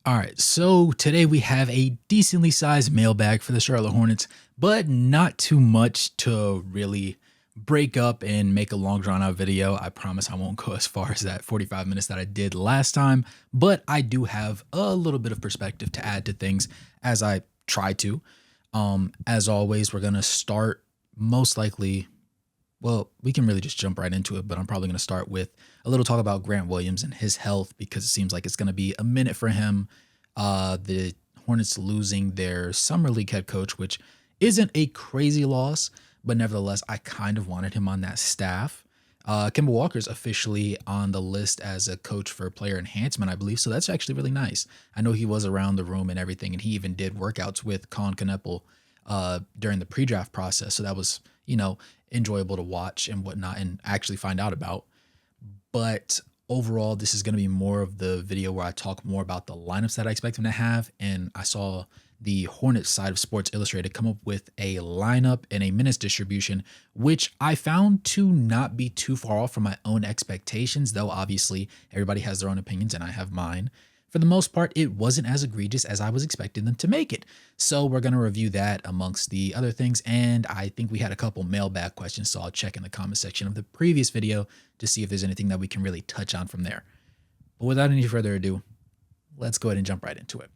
All right, so today we have a decently sized mailbag for the Charlotte Hornets, but not too much to really break up and make a long drawn out video. I promise I won't go as far as that 45 minutes that I did last time, but I do have a little bit of perspective to add to things as I try to. As always, we're going to start most likely, well, we can really just jump right into it, but I'm probably going to start with a little talk about Grant Williams and his health because it seems like it's going to be a minute for him. The Hornets losing their summer league head coach, which isn't a crazy loss, but nevertheless, I kind of wanted him on that staff. Kemba Walker's officially on the list as a coach for player enhancement, I believe. So that's actually really nice. I know he was around the room and everything, and he even did workouts with Colin Kneppel during the pre-draft process. So that was, enjoyable to watch and whatnot and actually find out about. But overall, this is going to be more of the video where I talk more about the lineups that I expect him to have. And I saw the Hornets side of Sports Illustrated come up with a lineup and a minutes distribution, which I found to not be too far off from my own expectations, though obviously everybody has their own opinions and I have mine. For the most part, it wasn't as egregious as I was expecting them to make it. So we're going to review that amongst the other things. And I think we had a couple mailbag questions, so I'll check in the comment section of the previous video to see if there's anything that we can really touch on from there. But without any further ado, let's go ahead and jump right into it.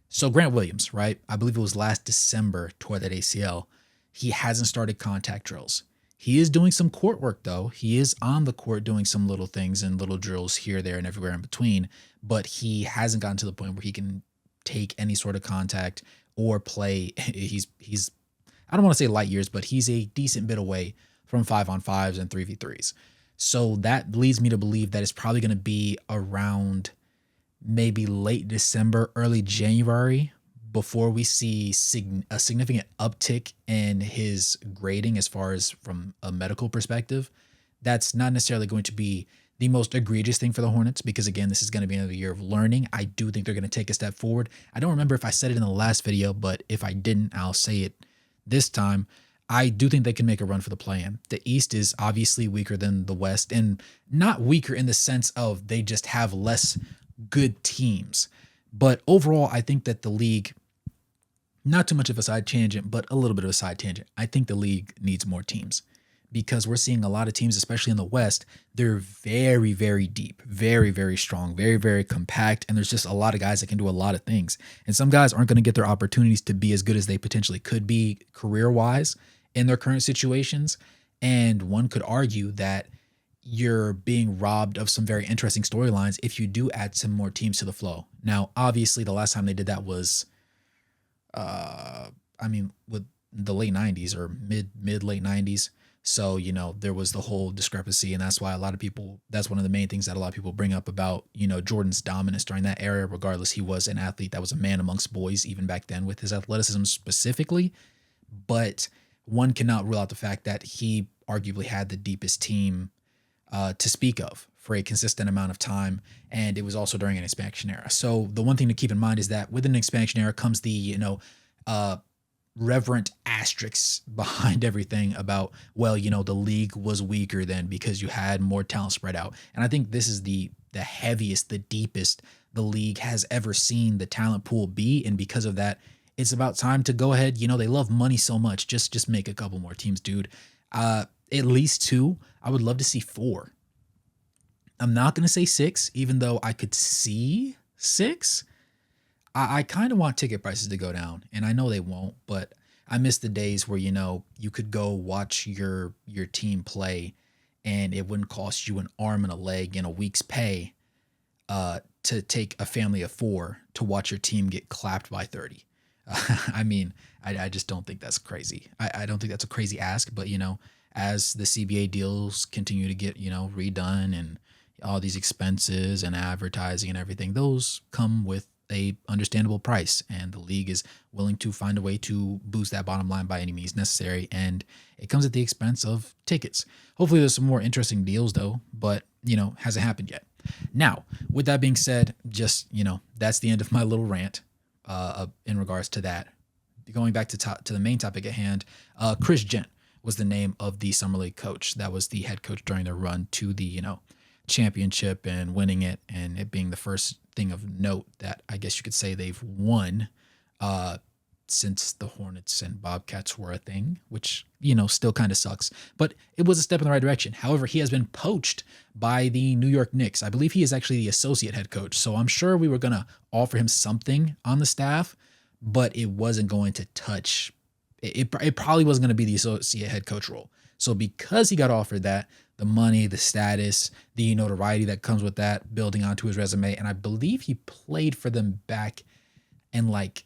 So Grant Williams, right? I believe it was last December toward that ACL. He hasn't started contact drills. He is doing some court work, though. He is on the court doing some little things and little drills here, there, and everywhere in between, but he hasn't gotten to the point where he can take any sort of contact or play. He's I don't want to say light years, but he's a decent bit away from 5-on-5s and 3v3s. So that leads me to believe that it's probably going to be around maybe late December, early January before we see a significant uptick in his grading as far as from a medical perspective. That's not necessarily going to be the most egregious thing for the Hornets because, again, this is going to be another year of learning. I do think they're going to take a step forward. I don't remember if I said it in the last video, but if I didn't, I'll say it this time. I do think they can make a run for the play-in. The East is obviously weaker than the West, and not weaker in the sense of they just have less good teams. But overall, I think that the league, not too much of a side tangent, but a little bit of a side tangent, I think the league needs more teams because we're seeing a lot of teams, especially in the West, they're very, very deep, very, very strong, very, very compact, and there's just a lot of guys that can do a lot of things. And some guys aren't going to get their opportunities to be as good as they potentially could be career-wise in their current situations. And one could argue that you're being robbed of some very interesting storylines if you do add some more teams to the flow. Now, obviously, the last time they did that was, with the late 90s or mid late 90s. So, there was the whole discrepancy. And that's why that's one of the main things that a lot of people bring up about, Jordan's dominance during that era. Regardless, he was an athlete that was a man amongst boys, even back then with his athleticism specifically. But one cannot rule out the fact that he arguably had the deepest team to speak of for a consistent amount of time. And it was also during an expansion era. So the one thing to keep in mind is that within an expansion era comes the, reverent asterisks behind everything about, the league was weaker then because you had more talent spread out. And I think this is the heaviest, the deepest the league has ever seen the talent pool be. And because of that, it's about time to go ahead. They love money so much. Just make a couple more teams, dude. At least 2. I would love to see 4. I'm not going to say 6, even though I could see 6. I kind of want ticket prices to go down, and I know they won't, but I miss the days where, you could go watch your team play and it wouldn't cost you an arm and a leg and a week's pay to take a family of 4 to watch your team get clapped by 30. I just don't think that's crazy. I don't think that's a crazy ask, but, as the CBA deals continue to get, redone and all these expenses and advertising and everything, those come with a understandable price, and the league is willing to find a way to boost that bottom line by any means necessary, and it comes at the expense of tickets. Hopefully there's some more interesting deals though, but hasn't happened yet. Now, with that being said, just that's the end of my little rant in regards to that. Going back to the main topic at hand, Chris Gent was the name of the summer league coach that was the head coach during their run to the championship and winning it, and it being the first thing of note that I guess you could say they've won uh, since the Hornets and Bobcats were a thing, which, still kind of sucks. But it was a step in the right direction. However, he has been poached by the New York Knicks. I believe he is actually the associate head coach. So I'm sure we were going to offer him something on the staff, but it wasn't going to touch. It probably wasn't going to be the associate head coach role. So because he got offered that, the money, the status, the notoriety that comes with that, building onto his resume, and I believe he played for them back in like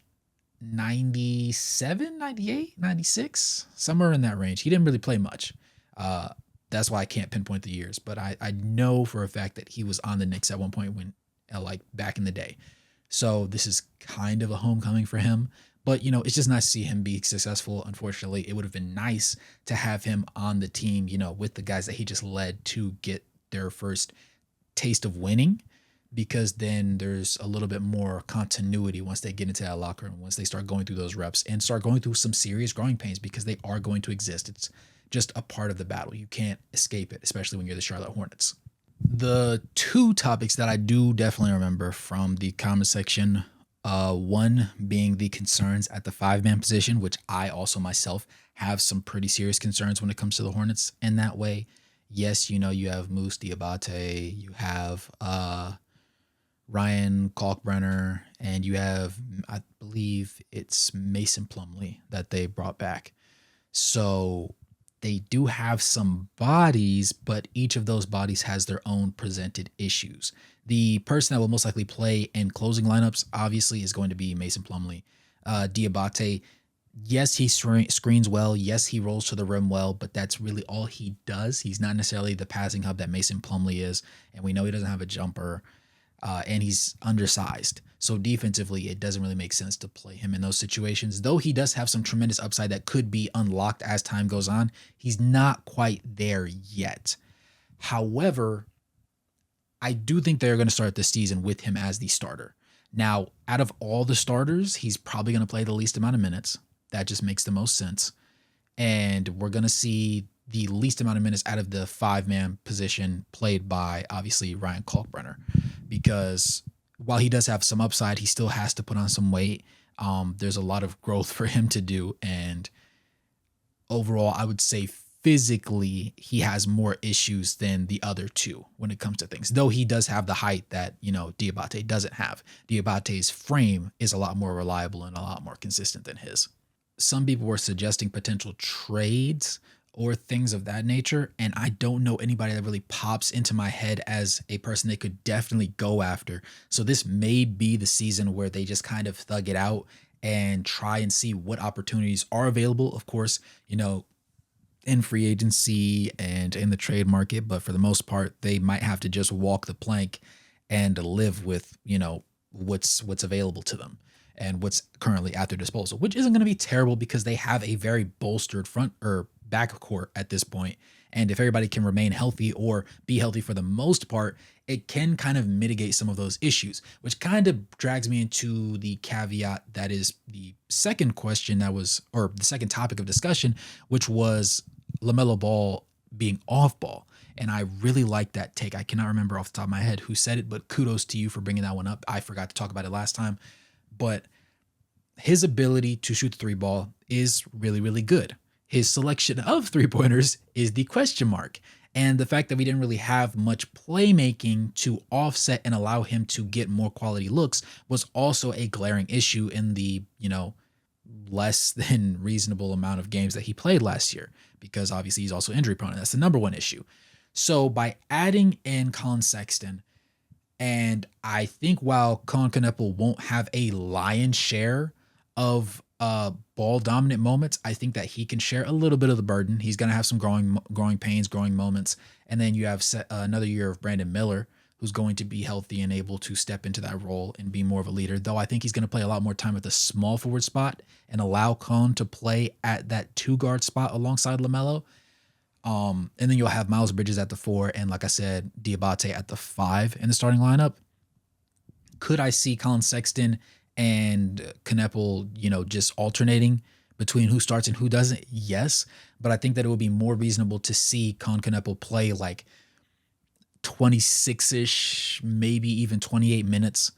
97, 98, 96, somewhere in that range. He didn't really play much. That's why I can't pinpoint the years, but I know for a fact that he was on the Knicks at one point when, like back in the day. So this is kind of a homecoming for him. But, it's just nice to see him be successful. Unfortunately, it would have been nice to have him on the team, with the guys that he just led to get their first taste of winning, because then there's a little bit more continuity once they get into that locker room, once they start going through those reps and start going through some serious growing pains, because they are going to exist. It's just a part of the battle. You can't escape it, especially when you're the Charlotte Hornets. The two topics that I do definitely remember from the comment section, one being the concerns at the 5-man position, which I also myself have some pretty serious concerns when it comes to the Hornets in that way. Yes, you have Moose Diabate, you have Ryan Kalkbrenner, and you have, I believe it's Mason Plumlee that they brought back. So they do have some bodies, but each of those bodies has their own presented issues. The person that will most likely play in closing lineups, obviously, is going to be Mason Plumlee. Diabate, yes, he screens well. Yes, he rolls to the rim well, but that's really all he does. He's not necessarily the passing hub that Mason Plumlee is, and we know he doesn't have a jumper, and he's undersized. So defensively, it doesn't really make sense to play him in those situations. Though he does have some tremendous upside that could be unlocked as time goes on, he's not quite there yet. However, I do think they're going to start the season with him as the starter. Now, out of all the starters, he's probably going to play the least amount of minutes. That just makes the most sense. And we're going to see the least amount of minutes out of the 5-man position played by, obviously, Ryan Kalkbrenner. Because while he does have some upside, he still has to put on some weight. There's a lot of growth for him to do. And overall, I would say physically, he has more issues than the other two when it comes to things. Though he does have the height that, Diabate doesn't have. Diabate's frame is a lot more reliable and a lot more consistent than his. Some people were suggesting potential trades or things of that nature, and I don't know anybody that really pops into my head as a person they could definitely go after. So this may be the season where they just kind of thug it out and try and see what opportunities are available. Of course, in free agency and in the trade market, but for the most part, they might have to just walk the plank and live with, what's available to them and what's currently at their disposal, which isn't going to be terrible because they have a very bolstered front or back court at this point. And if everybody can remain healthy or be healthy for the most part, it can kind of mitigate some of those issues, which kind of drags me into the caveat that is the second question or the second topic of discussion, which was LaMelo Ball being off ball. And I really like that take. I cannot remember off the top of my head who said it, but kudos to you for bringing that one up. I forgot to talk about it last time, but his ability to shoot the 3 ball is really, really good. His selection of 3-pointers is the question mark. And the fact that we didn't really have much playmaking to offset and allow him to get more quality looks was also a glaring issue in the, less than reasonable amount of games that he played last year, because obviously he's also injury prone. And that's the number one issue. So by adding in Colin Sexton, and I think while Colin Kneppel won't have a lion's share of ball dominant moments, I think that he can share a little bit of the burden. He's going to have some growing pains, growing moments. And then you have another year of Brandon Miller, who's going to be healthy and able to step into that role and be more of a leader. Though I think he's going to play a lot more time at the small forward spot and allow Cone to play at that 2-guard spot alongside LaMelo. And then you'll have Miles Bridges at the 4, and like I said, Diabate at the 5 in the starting lineup. Could I see Colin Sexton and Kneppel, just alternating between who starts and who doesn't? Yes, but I think that it would be more reasonable to see Colin Kneppel play like 26-ish, maybe even 28 minutes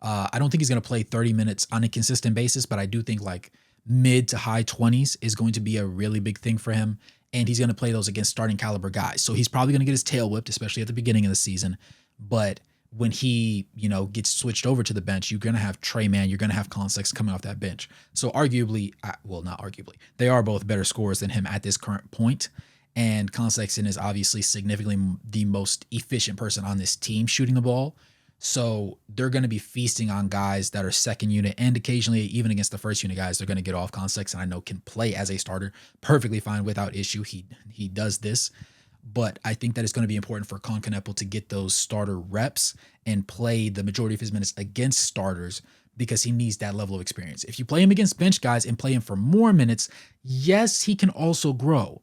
I don't think he's going to play 30 minutes on a consistent basis, but I do think like mid to high 20s is going to be a really big thing for him. And he's going to play those against starting caliber guys. So he's probably going to get his tail whipped, especially at the beginning of the season. But when he, gets switched over to the bench, you're going to have Trey Mann, you're going to have Colin Sexton coming off that bench. So arguably, well, not arguably, they are both better scorers than him at this current point. And Colin Sexton is obviously significantly the most efficient person on this team shooting the ball. So they're going to be feasting on guys that are second unit, and occasionally even against the first unit guys, they're going to get off. Colin Sexton, I know, can play as a starter perfectly fine without issue. He does this. But I think that it's going to be important for Colin Kneppel to get those starter reps and play the majority of his minutes against starters, because he needs that level of experience. If you play him against bench guys and play him for more minutes, yes, he can also grow.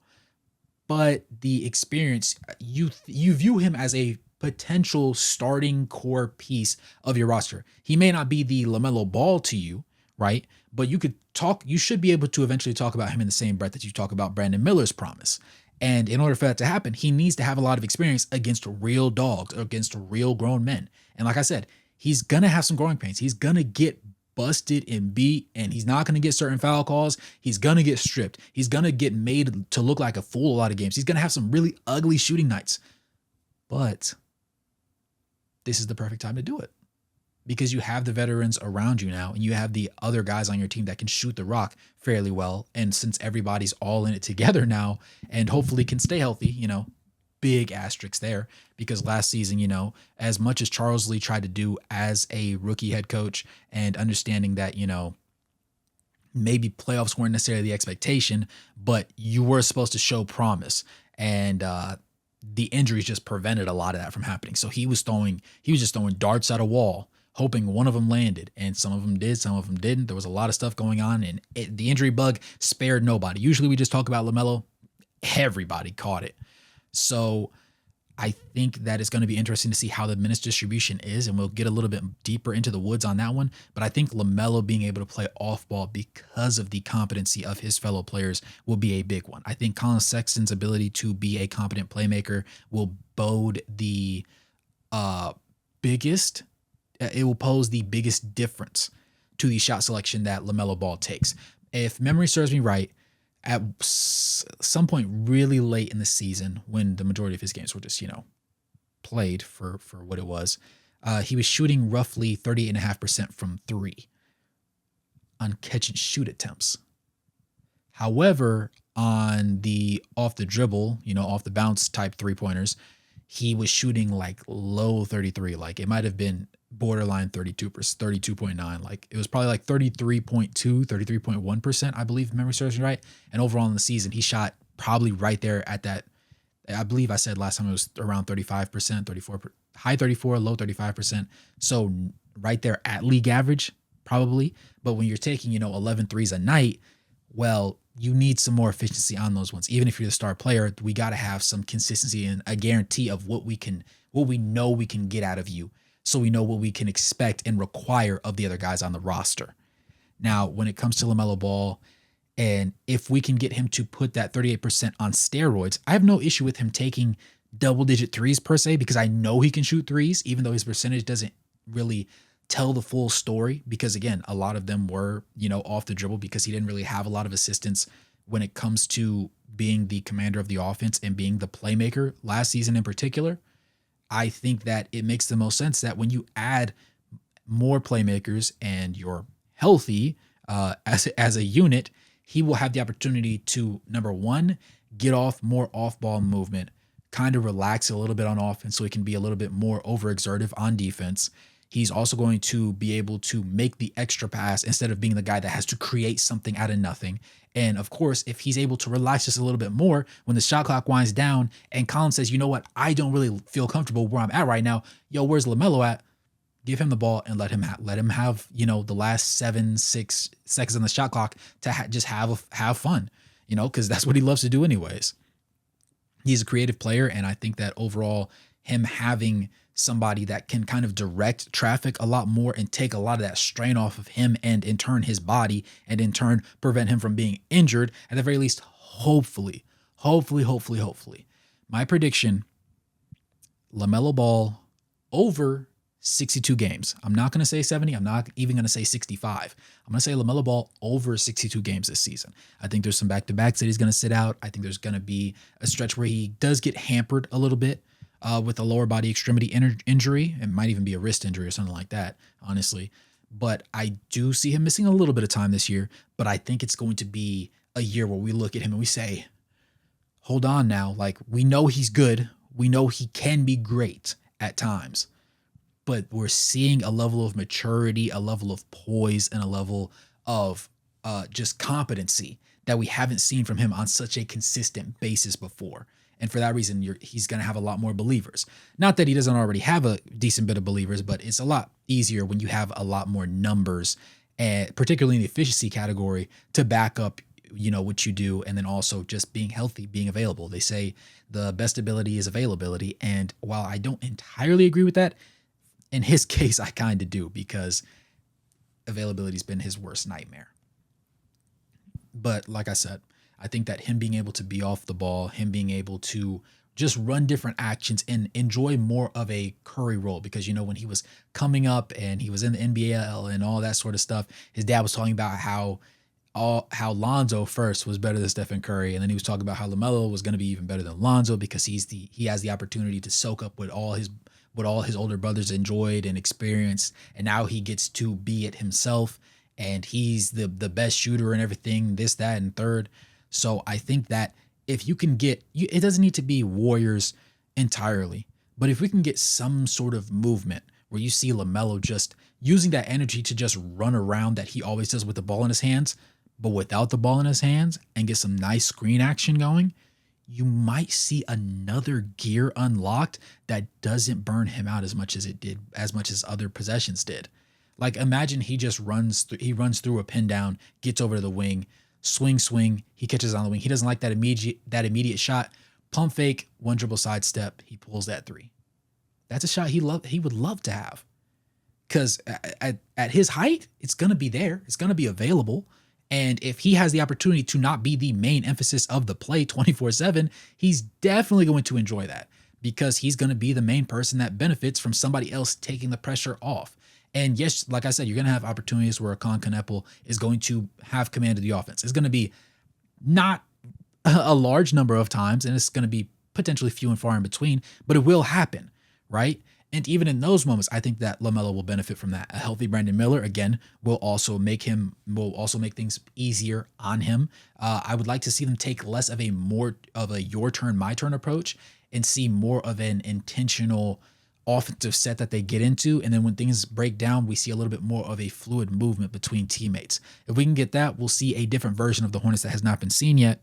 But the experience, you view him as a potential starting core piece of your roster. He may not be the LaMelo Ball to you, right? But you should be able to eventually talk about him in the same breath that you talk about Brandon Miller's promise. And in order for that to happen, he needs to have a lot of experience against real dogs, against real grown men. And like I said, he's going to have some growing pains. He's going to get busted and beat, and he's not going to get certain foul calls. He's going to get stripped. He's going to get made to look like a fool a lot of games. He's going to have some really ugly shooting nights. But this is the perfect time to do it, because you have the veterans around you now, and you have the other guys on your team that can shoot the rock fairly well. And since everybody's all in it together now and hopefully can stay healthy, big asterisks there, because last season, as much as Charles Lee tried to do as a rookie head coach, and understanding that, maybe playoffs weren't necessarily the expectation, but you were supposed to show promise. And, the injuries just prevented a lot of that from happening. So he was just throwing darts at a wall, hoping one of them landed, and some of them did, some of them didn't. There was a lot of stuff going on, and the injury bug spared nobody. Usually we just talk about LaMelo. Everybody caught it. So I think that it's going to be interesting to see how the minutes distribution is, and we'll get a little bit deeper into the woods on that one. But I think LaMelo being able to play off ball because of the competency of his fellow players will be a big one. I think Colin Sexton's ability to be a competent playmaker will bode the biggest. It will pose the biggest difference to the shot selection that LaMelo Ball takes. If memory serves me right, at some point really late in the season, when the majority of his games were just, played for what it was, he was shooting roughly 38.5% from three on catch and shoot attempts. However, on the off the dribble, off the bounce type 3-pointers, he was shooting like low 33. Like it might have been borderline 32.9. Like it was probably like 33.2, 33.1%, I believe, if memory serves me right. And overall in the season, he shot probably right there at that. I believe I said last time it was around 35%, 34, high 34, low 35%. So right there at league average, probably. But when you're taking, 11 threes a night, well, you need some more efficiency on those ones. Even if you're the star player, we got to have some consistency and a guarantee of what we know we can get out of you, so we know what we can expect and require of the other guys on the roster. Now, when it comes to LaMelo Ball, and if we can get him to put that 38% on steroids, I have no issue with him taking double-digit threes per se, because I know he can shoot threes, even though his percentage doesn't really tell the full story, because again, a lot of them were, off the dribble, because he didn't really have a lot of assistance when it comes to being the commander of the offense and being the playmaker last season in particular. I think that it makes the most sense that when you add more playmakers and you're healthy as a unit, he will have the opportunity to, number one, get off more off-ball movement, kind of relax a little bit on offense so he can be a little bit more overexertive on defense. He's also going to be able to make the extra pass instead of being the guy that has to create something out of nothing. And of course, if he's able to relax just a little bit more when the shot clock winds down and Colin says, you know what, I don't really feel comfortable where I'm at right now. Yo, where's LaMelo at? Give him the ball and let him have, the last 7-6 seconds on the shot clock to just have fun, because that's what he loves to do anyways. He's a creative player, and I think that overall him having somebody that can kind of direct traffic a lot more and take a lot of that strain off of him, and in turn his body, and in turn prevent him from being injured, at the very least, hopefully. My prediction, LaMelo Ball over 62 games. I'm not going to say 70. I'm not even going to say 65. I'm going to say LaMelo Ball over 62 games this season. I think there's some back-to-backs that he's going to sit out. I think there's going to be a stretch where he does get hampered a little bit with a lower body extremity injury. It might even be a wrist injury or something like that, honestly. But I do see him missing a little bit of time this year. But I think it's going to be a year where we look at him and we say, hold on now. Like, we know he's good. We know he can be great at times. But we're seeing a level of maturity, a level of poise, and a level of just competency that we haven't seen from him on such a consistent basis before. And for that reason, he's going to have a lot more believers. Not that he doesn't already have a decent bit of believers, but it's a lot easier when you have a lot more numbers, and particularly in the efficiency category, to back up, what you do. And then also just being healthy, being available. They say the best ability is availability. And while I don't entirely agree with that, in his case, I kind of do, because availability has been his worst nightmare. But like I said, I think that him being able to be off the ball, him being able to just run different actions and enjoy more of a Curry role, because, when he was coming up and he was in the NBL and all that sort of stuff, his dad was talking about how Lonzo first was better than Stephen Curry. And then he was talking about how LaMelo was going to be even better than Lonzo because he has the opportunity to soak up what all his older brothers enjoyed and experienced. And now he gets to be it himself. And he's the best shooter and everything, this, that, and third. So I think that if you can get, it doesn't need to be Warriors entirely, but if we can get some sort of movement where you see LaMelo just using that energy to just run around that he always does with the ball in his hands, but without the ball in his hands, and get some nice screen action going, you might see another gear unlocked that doesn't burn him out as much as other possessions did. Like, imagine he just runs through a pin down, gets over to the wing, swing, he catches on the wing. He doesn't like that immediate shot. Pump fake, one dribble sidestep, he pulls that three. That's a shot he would love to have. Because at his height, it's going to be there. It's going to be available. And if he has the opportunity to not be the main emphasis of the play 24/7, he's definitely going to enjoy that, because he's going to be the main person that benefits from somebody else taking the pressure off. And yes, like I said, you're going to have opportunities where Akon Kneppel is going to have command of the offense. It's going to be not a large number of times, and it's going to be potentially few and far in between, but it will happen, right? And even in those moments, I think that LaMelo will benefit from that. A healthy Brandon Miller, again, will also make things easier on him. I would like to see them take less of a your turn, my turn approach, and see more of an intentional offensive set that they get into. And then when things break down, we see a little bit more of a fluid movement between teammates. If we can get that, we'll see a different version of the Hornets that has not been seen yet.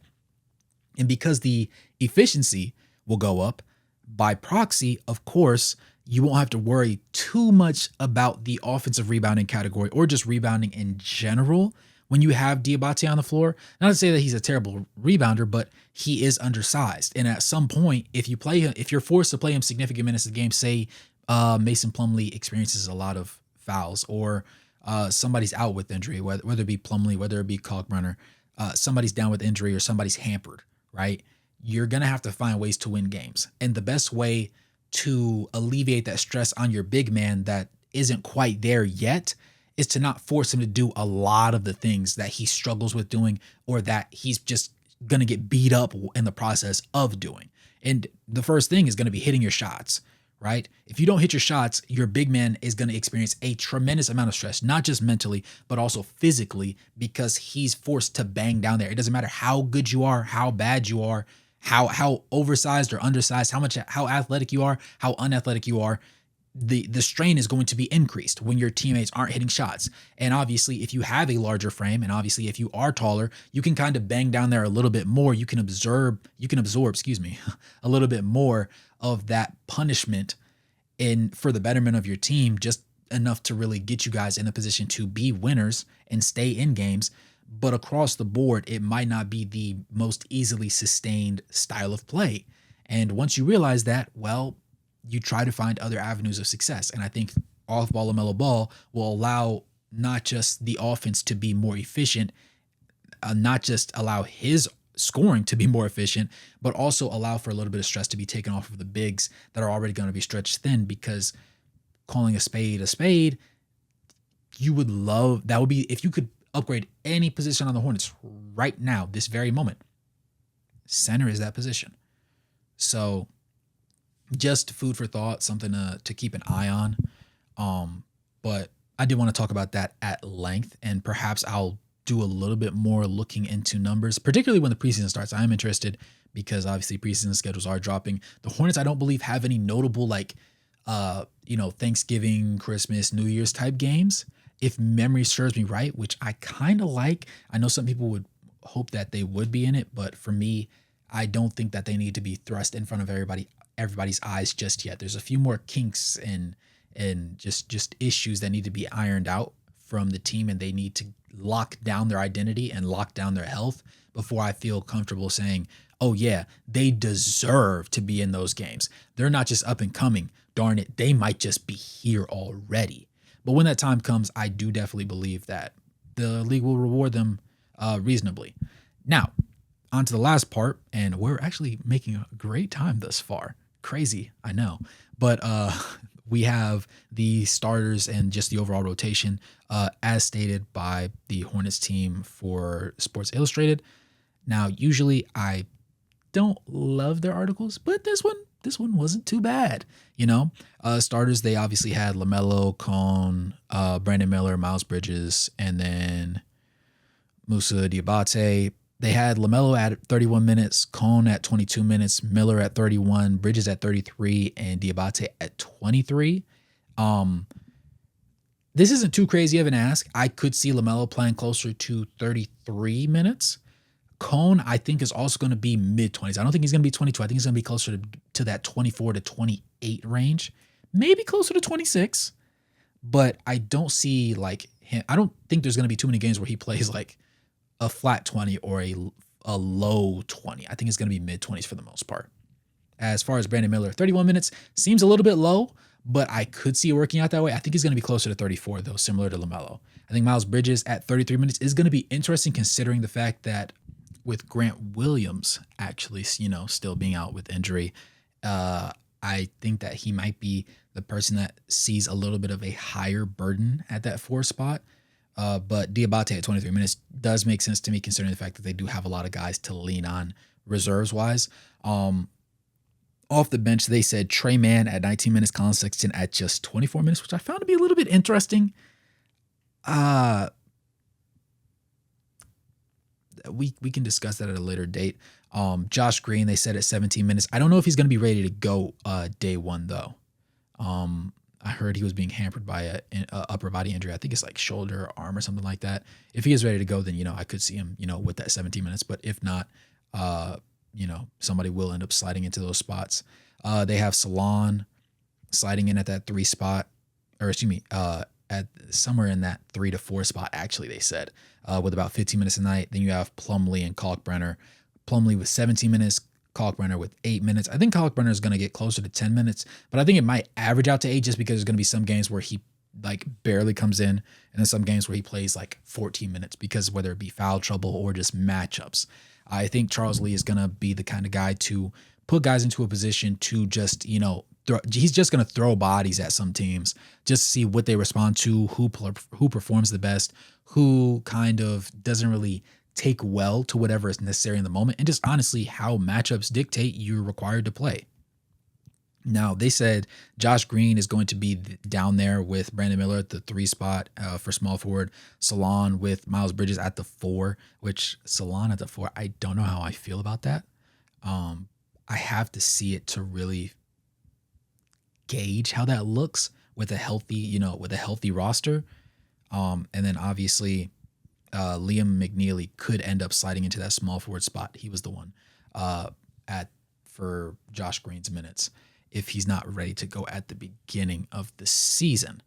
And because the efficiency will go up, by proxy, of course, you won't have to worry too much about the offensive rebounding category or just rebounding in general when you have Diabate on the floor. Not to say that he's a terrible rebounder, but he is undersized. And at some point, if you're forced to play him significant minutes of the game, say Mason Plumlee experiences a lot of fouls, or somebody's out with injury, whether it be Plumlee, whether it be Kalkbrenner, somebody's down with injury or somebody's hampered, right? You're going to have to find ways to win games. And the best way to alleviate that stress on your big man that isn't quite there yet is to not force him to do a lot of the things that he struggles with doing, or that he's just going to get beat up in the process of doing. And the first thing is going to be hitting your shots, right? If you don't hit your shots, your big man is going to experience a tremendous amount of stress, not just mentally, but also physically, because he's forced to bang down there. It doesn't matter how good you are, how bad you are, how oversized or undersized, how athletic you are, how unathletic you are. The strain is going to be increased when your teammates aren't hitting shots. And obviously, if you have a larger frame, and obviously if you are taller, you can kind of bang down there a little bit more. You can absorb, a little bit more of that punishment for the betterment of your team, just enough to really get you guys in a position to be winners and stay in games. But across the board, it might not be the most easily sustained style of play. And once you realize that, well, you try to find other avenues of success. And I think off-ball LaMelo Ball will allow not just the offense to be more efficient, not just allow his scoring to be more efficient, but also allow for a little bit of stress to be taken off of the bigs that are already going to be stretched thin, because calling a spade, you would love that would be if you could upgrade any position on the Hornets right now, this very moment. Center is that position. So just food for thought, something to keep an eye on. But I did want to talk about that at length, and perhaps I'll do a little bit more looking into numbers, particularly when the preseason starts. I am interested because obviously preseason schedules are dropping. The Hornets, I don't believe, have any notable Thanksgiving, Christmas, New Year's type games. If memory serves me right, which I kind of like. I know some people would hope that they would be in it, but for me, I don't think that they need to be thrust in front of everybody's eyes just yet. There's a few more kinks and just issues that need to be ironed out from the team, and they need to lock down their identity and lock down their health before I feel comfortable saying, oh yeah, they deserve to be in those games. They're not just up and coming. Darn it, they might just be here already. But when that time comes, I do definitely believe that the league will reward them reasonably. Now, on to the last part, and we're actually making a great time thus far. Crazy, I know. But we have the starters and just the overall rotation as stated by the Hornets team for Sports Illustrated. Now, usually I don't love their articles, but this one wasn't too bad. Starters, they obviously had LaMelo, Cone, Brandon Miller, Miles Bridges, and then Musa Diabate. They had LaMelo at 31 minutes, Cone at 22 minutes, Miller at 31, Bridges at 33, and Diabate at 23. This isn't too crazy of an ask. I could see LaMelo playing closer to 33 minutes. Cone, I think, is also going to be mid-20s. I don't think he's going to be 22. I think he's going to be closer to that 24 to 28 range, maybe closer to 26. But I don't see him. I don't think there's going to be too many games where he plays a flat 20 or a low 20. I think it's going to be mid-20s for the most part. As far as Brandon Miller, 31 minutes seems a little bit low, but I could see it working out that way. I think he's going to be closer to 34, though, similar to LaMelo. I think Miles Bridges at 33 minutes is going to be interesting considering the fact that with Grant Williams actually, still being out with injury, I think that he might be the person that sees a little bit of a higher burden at that 4 spot. But Diabate at 23 minutes does make sense to me considering the fact that they do have a lot of guys to lean on reserves-wise. Off the bench, they said Trey Mann at 19 minutes, Colin Sexton at just 24 minutes, which I found to be a little bit interesting. We can discuss that at a later date. Josh Green, they said at 17 minutes. I don't know if he's going to be ready to go day one, though. I heard he was being hampered by a upper body injury. I think it's like shoulder or arm or something like that. If he is ready to go, then, I could see him, with that 17 minutes. But if not, somebody will end up sliding into those spots. They have Salon sliding in at that 3 spot, or excuse me, at somewhere in that 3 to 4 spot, actually, they said, with about 15 minutes a night. Then you have Plumlee and Kalkbrenner. Plumlee with 17 minutes, Kalkbrenner with 8 minutes. I think Kalkbrenner is going to get closer to 10 minutes, but I think it might average out to 8 just because there's going to be some games where he barely comes in, and then some games where he plays 14 minutes because whether it be foul trouble or just matchups. I think Charles Lee is going to be the kind of guy to put guys into a position to just, he's just going to throw bodies at some teams just to see what they respond to, who performs the best, who kind of doesn't really take well to whatever is necessary in the moment, and just honestly how matchups dictate you're required to play. Now, they said Josh Green is going to be down there with Brandon Miller at the 3 spot for small forward, Salon with Miles Bridges at the 4, which Salon at the 4, I don't know how I feel about that. I have to see it to really gauge how that looks with a healthy roster. And then obviously Liam McNeely could end up sliding into that small forward spot. He was the one for Josh Green's minutes if he's not ready to go at the beginning of the season.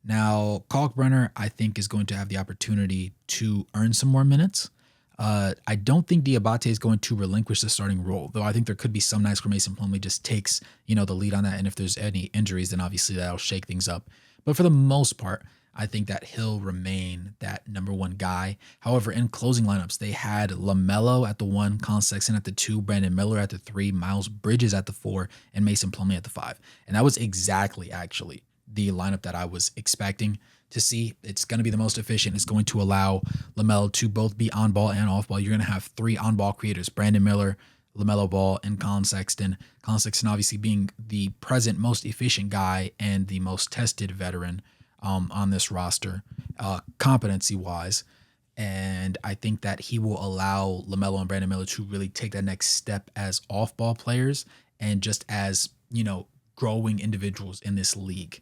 Now, Kalkbrenner, I think, is going to have the opportunity to earn some more minutes. I don't think Diabate is going to relinquish the starting role, though I think there could be some nights where Mason Plumlee just takes, the lead on that. And if there's any injuries, then obviously that'll shake things up. But for the most part, I think that he'll remain that number 1 guy. However, in closing lineups, they had LaMelo at the 1, Colin Sexton at the 2, Brandon Miller at the 3, Miles Bridges at the 4, and Mason Plumlee at the 5. And that was exactly, actually, the lineup that I was expecting to see. It's going to be the most efficient. It's going to allow LaMelo to both be on ball and off ball. You're going to have 3 on ball creators: Brandon Miller, LaMelo Ball, and Colin Sexton. Colin Sexton obviously being the present most efficient guy and the most tested veteran on this roster, competency wise. And I think that he will allow LaMelo and Brandon Miller to really take that next step as off ball players and just as, growing individuals in this league,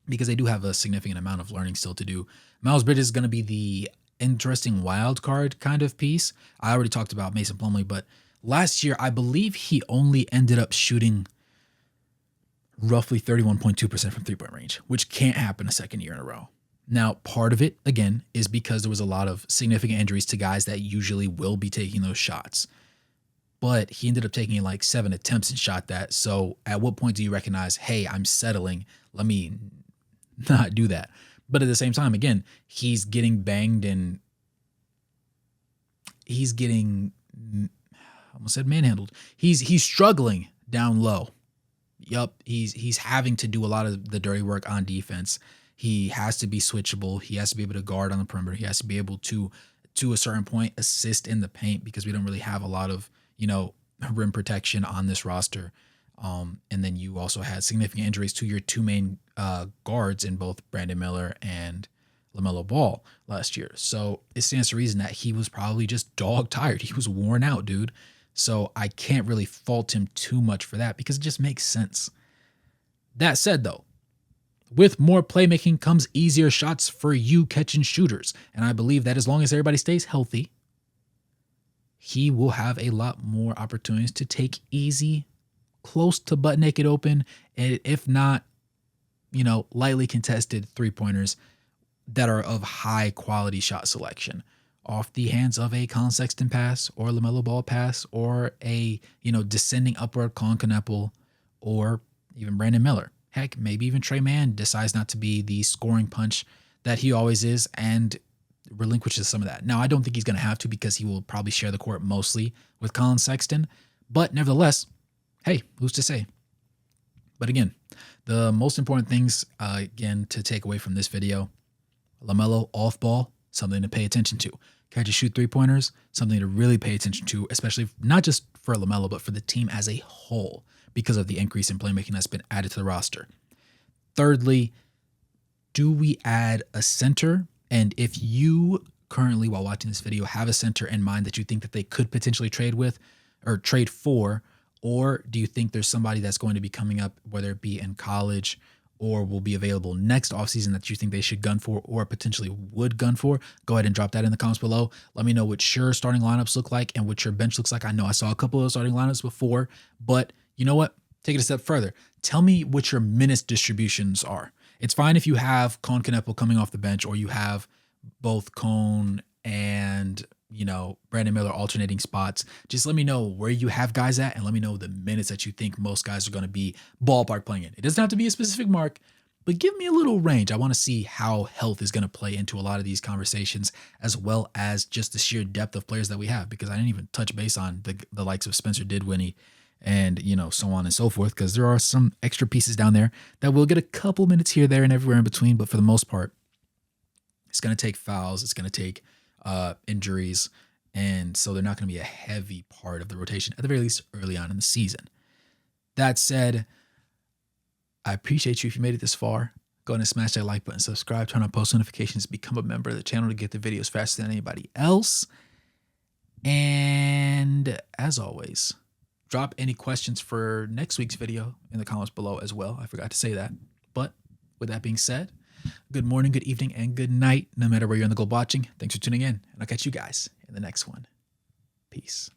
because they do have a significant amount of learning still to do. Miles Bridges is going to be the interesting wild card kind of piece. I already talked about Mason Plumlee, but last year, I believe he only ended up shooting roughly 31.2% from three-point range, which can't happen a second year in a row. Now, part of it, again, is because there was a lot of significant injuries to guys that usually will be taking those shots. But he ended up taking like 7 attempts and shot that. So at what point do you recognize, hey, I'm settling, let me not do that? But at the same time, again, he's getting banged and he's getting, I almost said manhandled. He's struggling down low. Yup, he's having to do a lot of the dirty work on defense. He has to be switchable. He has to be able to guard on the perimeter. He has to be able to a certain point, assist in the paint, because we don't really have a lot of, rim protection on this roster. And then you also had significant injuries to your 2 main guards in both Brandon Miller and LaMelo Ball last year. So it stands to reason that he was probably just dog tired. He was worn out, dude. So I can't really fault him too much for that because it just makes sense. That said, though, with more playmaking comes easier shots for you catching shooters. And I believe that as long as everybody stays healthy, he will have a lot more opportunities to take easy, close to butt naked open, and if not, lightly contested 3-pointers that are of high quality shot selection off the hands of a Colin Sexton pass or LaMelo Ball pass or a, descending upward Colin Kneppel or even Brandon Miller. Heck, maybe even Trey Mann decides not to be the scoring punch that he always is and relinquishes some of that. Now, I don't think he's going to have to because he will probably share the court mostly with Colin Sexton. But nevertheless, hey, who's to say? But again, the most important things, again, to take away from this video, LaMelo off ball, something to pay attention to. Catch and shoot 3-pointers, something to really pay attention to, especially not just for LaMelo, but for the team as a whole because of the increase in playmaking that's been added to the roster. Thirdly, do we add a center? And if you currently, while watching this video, have a center in mind that you think that they could potentially trade with or trade for, or do you think there's somebody that's going to be coming up, whether it be in college or will be available next offseason that you think they should gun for or potentially would gun for? Go ahead and drop that in the comments below. Let me know what your starting lineups look like and what your bench looks like. I know I saw a couple of starting lineups before, but you know what? Take it a step further. Tell me what your minutes distributions are. It's fine if you have Colin Kneppel coming off the bench or you have both Cone and, Brandon Miller alternating spots. Just let me know where you have guys at and let me know the minutes that you think most guys are going to be ballpark playing in. It doesn't have to be a specific mark, but give me a little range. I want to see how health is going to play into a lot of these conversations, as well as just the sheer depth of players that we have, because I didn't even touch base on the likes of Spencer Dinwiddie and, so on and so forth, because there are some extra pieces down there that will get a couple minutes here, there, and everywhere in between. But for the most part, it's going to take fouls. It's going to take injuries. And so they're not going to be a heavy part of the rotation, at the very least early on in the season. That said, I appreciate you if you made it this far. Go ahead and smash that like button, subscribe, turn on post notifications, become a member of the channel to get the videos faster than anybody else. And as always, drop any questions for next week's video in the comments below as well. I forgot to say that. But with that being said, good morning, good evening, and good night, no matter where you're on the globe watching. Thanks for tuning in, and I'll catch you guys in the next one. Peace.